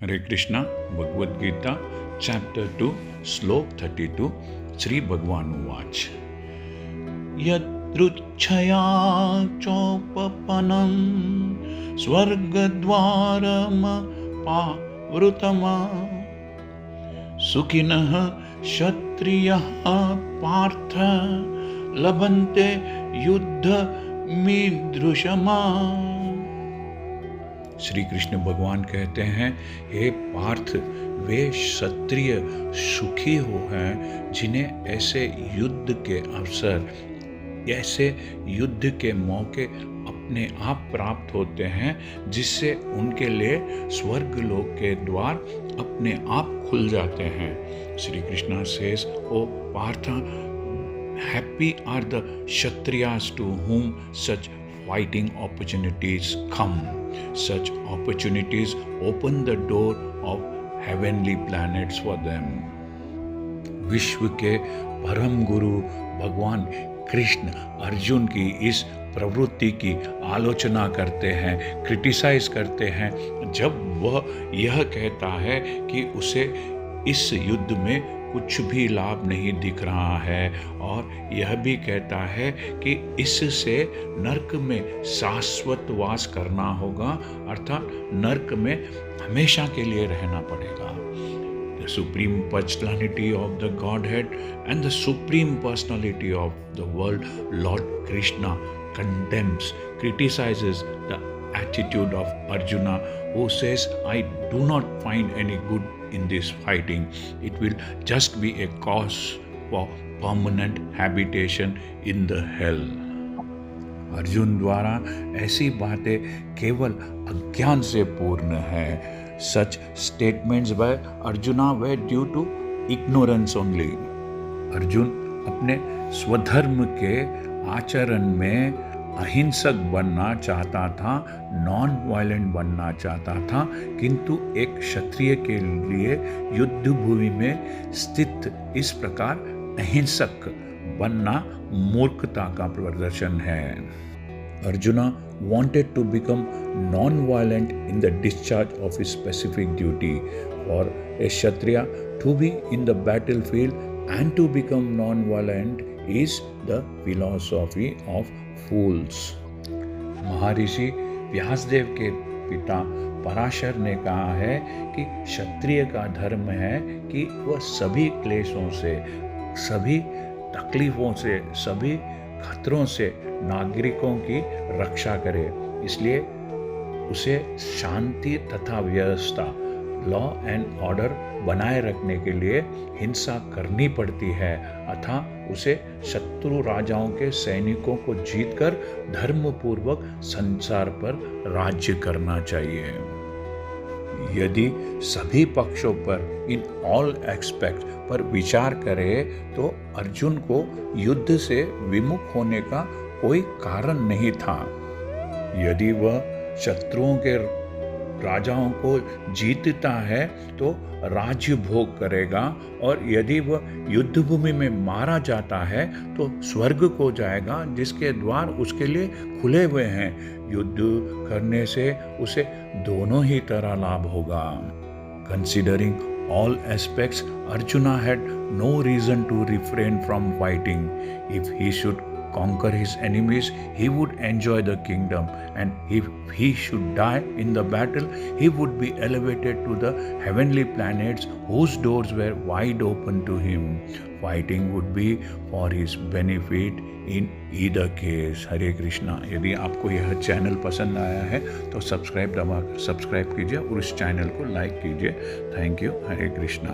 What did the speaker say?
हरे Krishna Bhagavad Gita chapter 2 श्लोक 32 श्री भगवान उवाच यदृच्छया चोपपनं स्वर्गद्वारमपावृतं सुखिनः क्षत्रियः पार्थ लभन्ते युद्धमीदृशम्। श्री कृष्ण भगवान कहते हैं, हे पार्थ, वे क्षत्रिय सुखी हो हैं जिन्हें ऐसे युद्ध के अवसर, ऐसे युद्ध के मौके अपने आप प्राप्त होते हैं जिससे उनके लिए स्वर्ग लोक के द्वार अपने आप खुल जाते हैं। Shri Krishna says, O Partha, happy are the kshatriyas to whom such fighting opportunities come. Such opportunities open the door of heavenly planets for them. विश्व के परम गुरु भगवान कृष्ण अर्जुन की इस प्रवृत्ति की आलोचना करते हैं, क्रिटिसाइज करते हैं, जब वह यह कहता है कि उसे इस युद्ध में कुछ भी लाभ नहीं दिख रहा है और यह भी कहता है कि इससे नर्क में शाश्वत वास करना होगा, अर्थात नर्क में हमेशा के लिए रहना पड़ेगा। The supreme personality of the Godhead and the supreme personality of the world, Lord Krishna, condemns, criticizes the attitude of Arjuna, who says, I do not find any good in this fighting. It will just be a cause for permanent habitation in the hell. Arjun द्वारा ऐसी बातें केवल अज्ञान से पूर्ण है। Such statements by Arjuna were due to ignorance only. Arjun अपने स्वधर्म के आचरण में अहिंसक बनना चाहता था, नॉन वायलेंट बनना चाहता था, किंतु एक क्षत्रिय के लिए युद्ध भूमि में स्थित इस प्रकार अहिंसक बनना मूर्खता का प्रदर्शन है। Arjuna wanted to become non-violent in the discharge of his specific duty. For a Kshatriya to be in the battlefield and to become non-violent is the philosophy of fools. महर्षि व्यासदेव के पिता पराशर ने कहा है कि क्षत्रिय का धर्म है कि वह सभी क्लेशों से, सभी तकलीफों से, सभी खतरों से नागरिकों की रक्षा करे। इसलिए उसे शांति तथा व्यवस्था, लॉ एंड ऑर्डर बनाए रखने के लिए हिंसा करनी पड़ती है, अतः उसे शत्रु राजाओं के सैनिकों को जीतकर धर्मपूर्वक संसार पर राज्य करना चाहिए। यदि सभी पक्षों पर, इन ऑल एस्पेक्ट पर विचार करें तो अर्जुन को युद्ध से विमुख होने का कोई कारण नहीं था। यदि वह शत्रुओं के राजाओं को जीतता है तो राज्य भोग करेगा, और यदि वह युद्ध भूमि में मारा जाता है तो स्वर्ग को जाएगा, जिसके द्वार उसके लिए खुले हुए हैं। युद्ध करने से उसे दोनों ही तरह लाभ होगा। Considering all aspects, Arjuna had no reason to refrain from fighting. If he should conquer his enemies, he would enjoy the kingdom, and if he should die in the battle, he would be elevated to the heavenly planets whose doors were wide open to him. Fighting would be for his benefit in either case. हरे कृष्णा। यदि आपको यह channel पसंद आया है तो subscribe कीजिए और इस चैनल को लाइक कीजिए। Thank you. हरे कृष्णा।